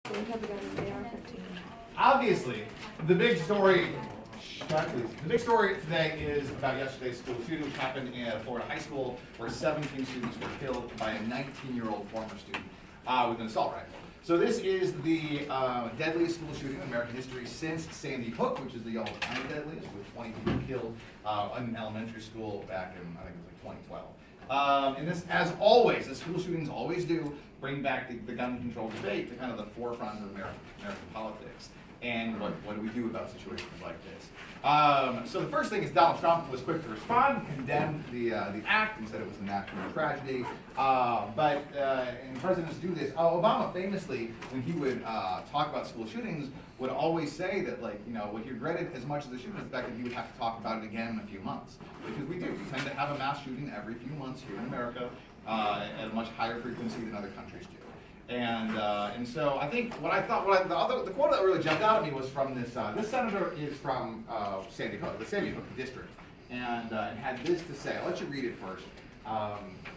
So we have a gun in AR-15. Obviously, the big story, the big story today is about yesterday's school shooting, which happened at a Florida high school where 17 students were killed by a 19-year-old former student with an assault rifle. So this is the deadliest school shooting in American history since Sandy Hook, which is the all-time deadliest, with 20 people killed in an elementary school back in, I think it was like 2012. And this, as always, as school shootings always do, bring back the gun control debate to kind of the forefront of American politics. And what do we do about situations like this? So the first thing is Donald Trump was quick to respond, condemned the act, and said it was a national tragedy. And presidents do this. Obama famously, when he would talk about school shootings, would always say that, like, you know, what he regretted as much as the shooting was the fact that he would have to talk about it again in a few months. Because we do. We tend to have a mass shooting every few months here in America at a much higher frequency than other countries do. And so I think the quote that really jumped out at me was from this. This senator is from Sandy Hook, the Sandy Hook district, and had this to say. I'll let you read it first.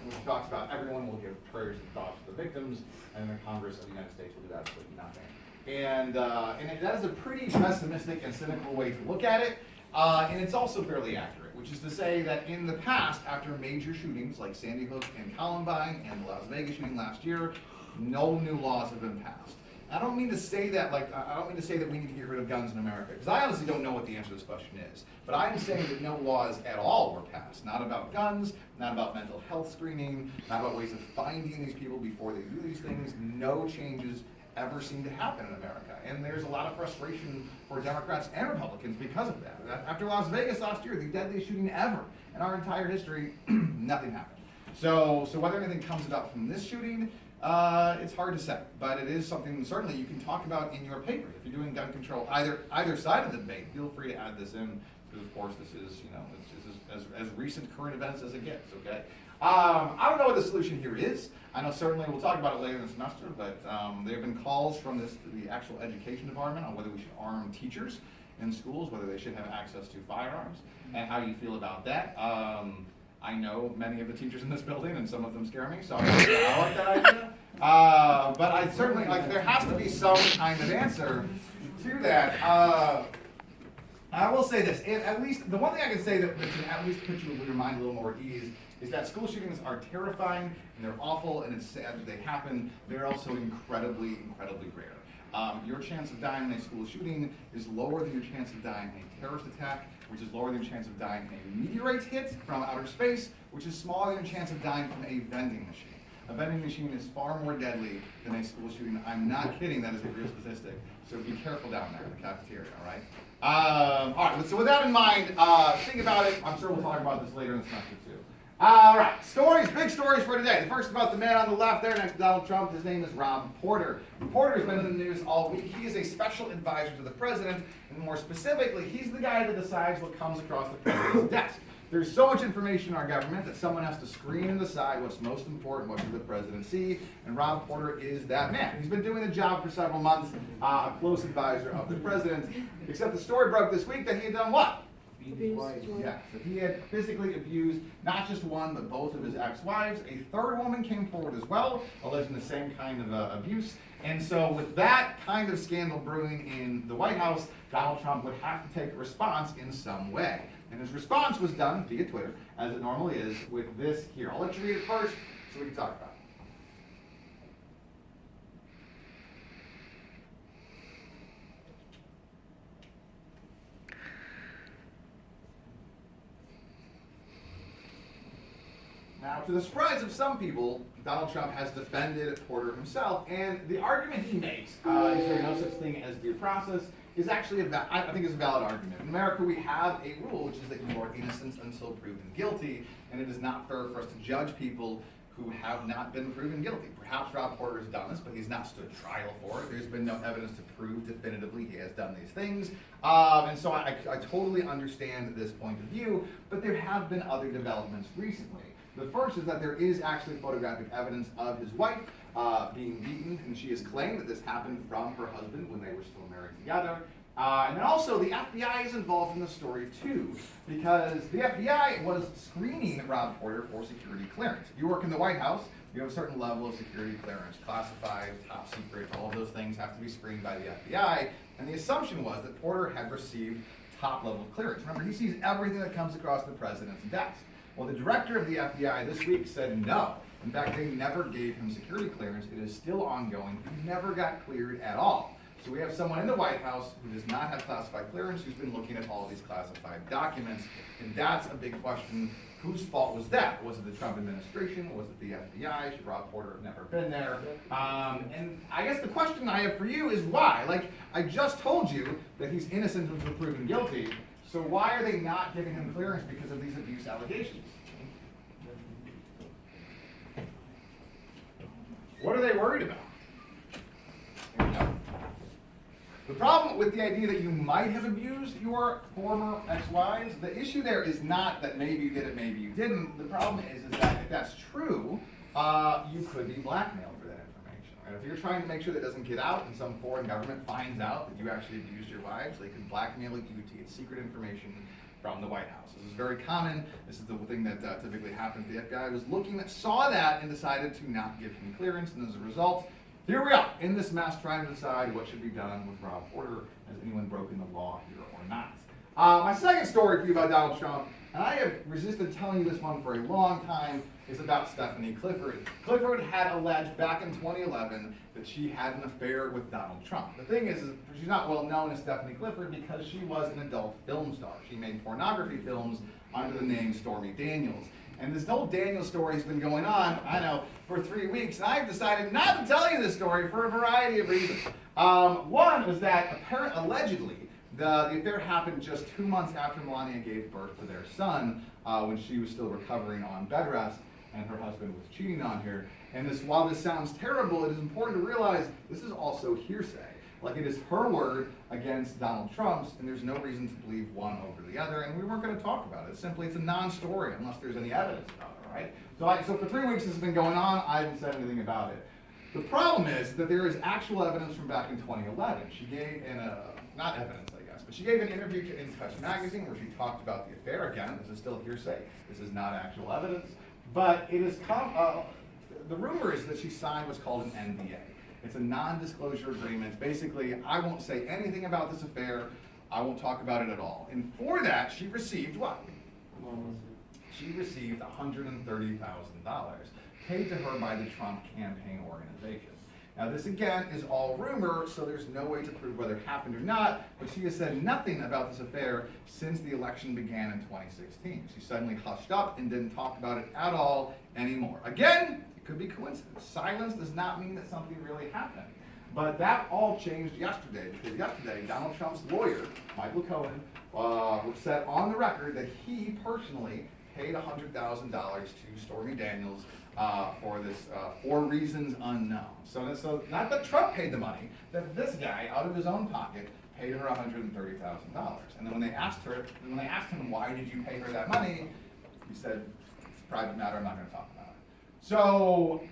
Which talks about everyone will give prayers and thoughts to the victims, and the Congress of the United States will do absolutely nothing. And that is a pretty pessimistic and cynical way to look at it. And it's also fairly accurate, which is to say that in the past, after major shootings like Sandy Hook and Columbine and the Las Vegas shooting last year, no new laws have been passed. I don't mean to say that we need to get rid of guns in America, because I honestly don't know what the answer to this question is. But I'm saying that no laws at all were passed. Not about guns, not about mental health screening, not about ways of finding these people before they do these things. No changes ever seem to happen in America. And there's a lot of frustration for Democrats and Republicans because of that. After Las Vegas last year, the deadliest shooting ever in our entire history, nothing happened. So whether anything comes about from this shooting, it's hard to say, but it is something certainly you can talk about in your paper. If you're doing gun control, either side of the debate, feel free to add this in, because of course this is, you know, this is as recent current events as it gets, okay? I don't know what the solution here is. I know certainly we'll talk about it later in the semester, but there have been calls from the actual education department on whether we should arm teachers in schools, whether they should have access to firearms, and how you feel about that. I know many of the teachers in this building, and some of them scare me, so I like that idea. But I certainly, there has to be some kind of answer to that. I will say this, at least, the one thing I can say that can at least put you with your mind a little more at ease is that school shootings are terrifying, and they're awful, and it's sad that they happen. They're also incredibly, incredibly rare. Your chance of dying in a school shooting is lower than your chance of dying in a terrorist attack, which is lower than your chance of dying in a meteorite hit from outer space, which is smaller than your chance of dying from a vending machine. A vending machine is far more deadly than a school shooting. I'm not kidding, that is a real statistic. So be careful down there in the cafeteria, all right? All right, so with that in mind, think about it. I'm sure we'll talk about this later in the semester too. All right, big stories for today. The first about the man on the left there next to Donald Trump. His name is Rob Porter. Porter has been in the news all week. He is a special advisor to the president, and more specifically, he's the guy that decides what comes across the president's desk. There's so much information in our government that someone has to screen and decide what's most important, what should the president see, and Rob Porter is that man. He's been doing the job for several months, a close advisor of the president, except the story broke this week that he had done what? Yeah, so he had physically abused not just one, but both of his ex-wives. A third woman came forward as well, alleging the same kind of abuse. And so with that kind of scandal brewing in the White House, Donald Trump would have to take a response in some way. And his response was done via Twitter, as it normally is, with this here. I'll let you read it first so we can talk about it. Now, to the surprise of some people, Donald Trump has defended Porter himself, and the argument he makes, is there no such thing as due process, is actually I think is a valid argument. In America, we have a rule, which is that you are innocent until proven guilty, and it is not fair for us to judge people who have not been proven guilty. Perhaps Rob Porter has done this, but he's not stood trial for it. There's been no evidence to prove definitively he has done these things. And so I totally understand this point of view, but there have been other developments recently. The first is that there is actually photographic evidence of his wife being beaten, and she has claimed that this happened from her husband when they were still married together. And then also, the FBI is involved in the story too, because the FBI was screening Rob Porter for security clearance. If you work in the White House, you have a certain level of security clearance, classified, top secret, all of those things have to be screened by the FBI. And the assumption was that Porter had received top level clearance. Remember, he sees everything that comes across the president's desk. Well, the director of the FBI this week said no. In fact, they never gave him security clearance. It is still ongoing. He never got cleared at all. So we have someone in the White House who does not have classified clearance, who's been looking at all of these classified documents. And that's a big question. Whose fault was that? Was it the Trump administration? Was it the FBI? Should Rob Porter have never been there? And I guess the question I have for you is why? Like, I just told you that he's innocent until proven guilty. So why are they not giving him clearance because of these abuse allegations? What are they worried about? The problem with the idea that you might have abused your former ex-wives, the issue there is not that maybe you did it, maybe you didn't. The problem is that if that's true, you could be blackmailed for that information. Right? If you're trying to make sure that doesn't get out and some foreign government finds out that you actually abused your wives, they could blackmail you to get secret information from the White House. This is very common. This is the thing that typically happens. The FBI was looking at, saw that, and decided to not give him clearance, and as a result, here we are in this mess trying to decide what should be done with Rob Porter. Has anyone broken the law here or not? My second story for you about Donald Trump, and I have resisted telling you this one for a long time, is about Stephanie Clifford. Clifford had alleged back in 2011 that she had an affair with Donald Trump. The thing is she's not well known as Stephanie Clifford because she was an adult film star. She made pornography films under the name Stormy Daniels. And this whole Daniels story has been going on, I know, for 3 weeks. And I've decided not to tell you this story for a variety of reasons. One was that allegedly, the affair happened just 2 months after Melania gave birth to their son, when she was still recovering on bed rest, and her husband was cheating on her. And while this sounds terrible, it is important to realize this is also hearsay. Like, it is her word against Donald Trump's, and there's no reason to believe one over the other, and we weren't going to talk about it. It's a non-story unless there's any evidence about it, right? So for 3 weeks this has been going on, I haven't said anything about it. The problem is that there is actual evidence from back in 2011. She gave, not evidence, I guess, but she gave an interview to In Touch magazine where she talked about the affair. Again, this is still hearsay. This is not actual evidence. But it is the rumor is that she signed what's called an NDA. It's a non-disclosure agreement. Basically, I won't say anything about this affair. I won't talk about it at all. And for that, she received what? She received $130,000 paid to her by the Trump campaign organization. Now, this again is all rumor, so there's no way to prove whether it happened or not, but she has said nothing about this affair since the election began in 2016. She suddenly hushed up and didn't talk about it at all anymore. Again, it could be coincidence. Silence does not mean that something really happened. But that all changed yesterday, because yesterday, Donald Trump's lawyer, Michael Cohen, said on the record that he personally paid $100,000 to Stormy Daniels for reasons unknown. So not that Trump paid the money, that this guy, out of his own pocket, paid her $130,000. And then when they asked him, why did you pay her that money, he said, it's a private matter, I'm not going to talk about it. So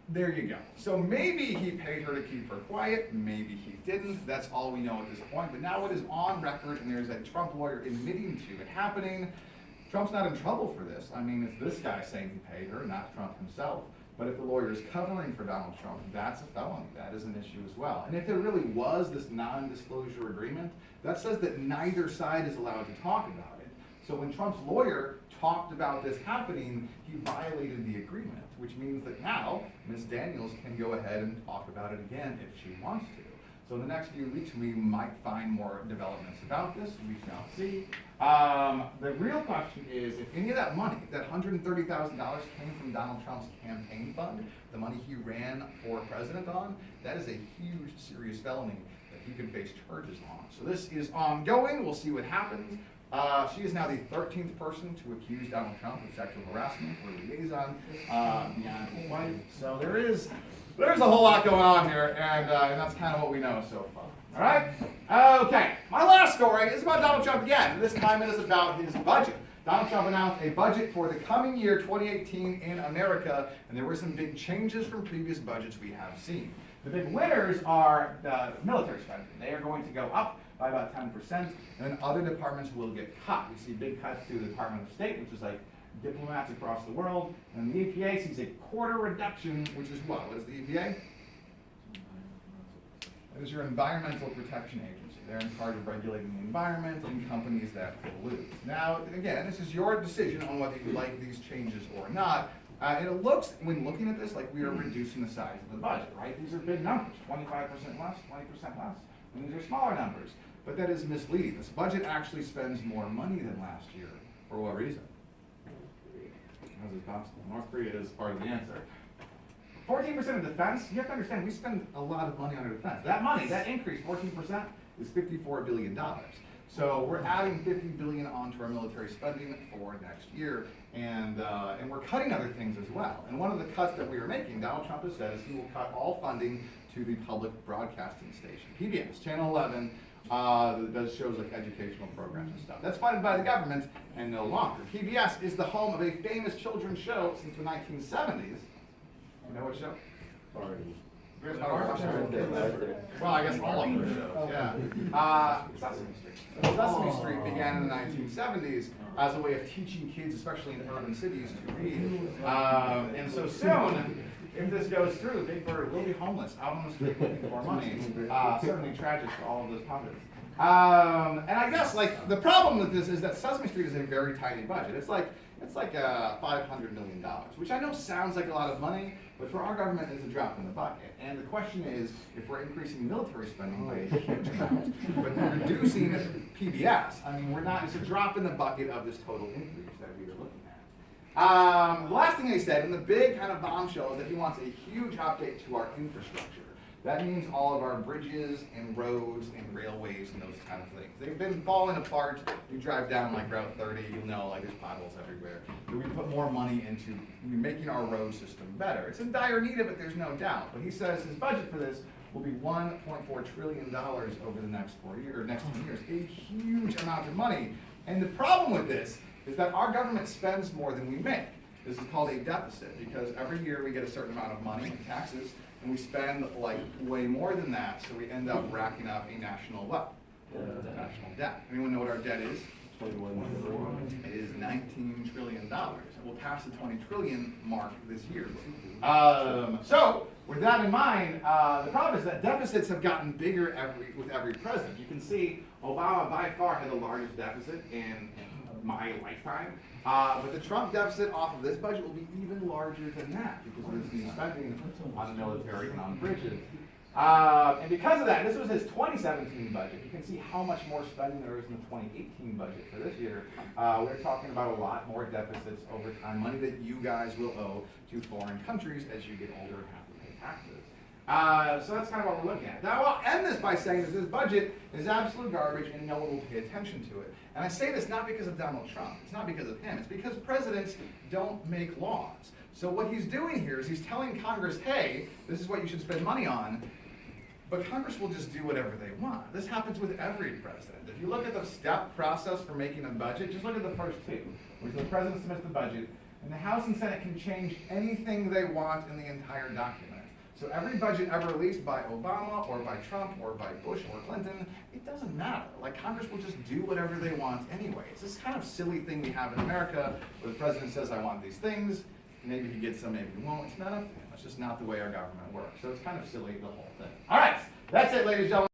there you go. So maybe he paid her to keep her quiet, maybe he didn't. That's all we know at this point. But now it is on record, and there's a Trump lawyer admitting to it happening. Trump's not in trouble for this. I mean, it's this guy saying he paid her, not Trump himself. But if the lawyer is covering for Donald Trump, that's a felony. That is an issue as well. And if there really was this non-disclosure agreement, that says that neither side is allowed to talk about it. So when Trump's lawyer talked about this happening, he violated the agreement, which means that now Ms. Daniels can go ahead and talk about it again if she wants to. So in the next few weeks, we might find more developments about this. We shall see. The real question is, if any of that money, that $130,000 came from Donald Trump's campaign fund, the money he ran for president on, that is a huge, serious felony that he could face charges on. So this is ongoing. We'll see what happens. She is now the 13th person to accuse Donald Trump of sexual harassment or liaison beyond his wife. So there's a whole lot going on here, and that's kind of what we know so far. All right? Okay. My last story is about Donald Trump again. This time it is about his budget. Donald Trump announced a budget for the coming year, 2018, in America, and there were some big changes from previous budgets we have seen. The big winners are the military spending. They are going to go up by about 10%, and then other departments will get cut. We see big cuts to the Department of State, which is like diplomats across the world, and the EPA sees a quarter reduction, which is what? What is the EPA? It is your environmental protection agency. They're in charge of regulating the environment and companies that pollute. Now, again, this is your decision on whether you like these changes or not. And it looks, when looking at this, like we are reducing the size of the budget, right? These are big numbers, 25% less, 20% less, and these are smaller numbers. But that is misleading. This budget actually spends more money than last year. For what reason? How is this possible? North Korea is part of the answer. 14% of defense, you have to understand, we spend a lot of money on our defense. That money, that increase, 14%, is $54 billion. So we're adding $50 billion onto our military spending for next year, and we're cutting other things as well. And one of the cuts that we are making, Donald Trump has said, is he will cut all funding to the public broadcasting station, PBS, Channel 11, that does shows like educational programs and stuff. That's funded by the government and no longer. PBS is the home of a famous children's show since the 1970s. You know what show? Well, I guess all of the shows, yeah. Sesame Street. Sesame Street began in the 1970s as a way of teaching kids, especially in urban cities, to read. And so soon, if this goes through, Big Bird will be homeless, out on the street looking for money. Certainly tragic for all of those puppets. And I guess like the problem with this is that Sesame Street is a very tiny budget. It's like $500 million, which I know sounds like a lot of money, but for our government it's a drop in the bucket. And the question is, if we're increasing military spending by a huge amount, but reducing PBS, I mean, it's a drop in the bucket of this total increase that we are looking at. The last thing they said, and the big kind of bombshell, is that he wants a huge update to our infrastructure. That means all of our bridges and roads and railways and those kind of things. They've been falling apart. You drive down like Route 30, you'll know like there's potholes everywhere. We put more money into making our road system better. It's in dire need of it, there's no doubt. But he says his budget for this will be $1.4 trillion over the next 10 years. A huge amount of money. And the problem with this is that our government spends more than we make. This is called a deficit because every year we get a certain amount of money in taxes, and we spend like way more than that, so we end up racking up a national what? National debt. Anyone know what our debt is? It is $19 trillion. We'll pass the 20 trillion mark this year. So with that in mind, the problem is that deficits have gotten bigger with every president. You can see Obama by far had the largest deficit in my lifetime. But the Trump deficit off of this budget will be even larger than that because of his spending on the military and on bridges. And because of that, this was his 2017 budget. You can see how much more spending there is in the 2018 budget for this year. We're talking about a lot more deficits over time, money that you guys will owe to foreign countries as you get older and have to pay taxes. So that's kind of what we're looking at. Now I'll end this by saying that this budget is absolute garbage and no one will pay attention to it. And I say this not because of Donald Trump. It's not because of him. It's because presidents don't make laws. So what he's doing here is he's telling Congress, hey, this is what you should spend money on. But Congress will just do whatever they want. This happens with every president. If you look at the step process for making a budget, just look at the first two, which the president submits the budget, and the House and Senate can change anything they want in the entire document. So every budget ever released by Obama or by Trump or by Bush or Clinton, it doesn't matter. Like Congress will just do whatever they want anyway. It's this kind of silly thing we have in America where the president says, I want these things. Maybe he gets some, maybe he won't. It's not up to him. It's just not the way our government works. So it's kind of silly, the whole thing. All right, that's it, ladies and gentlemen.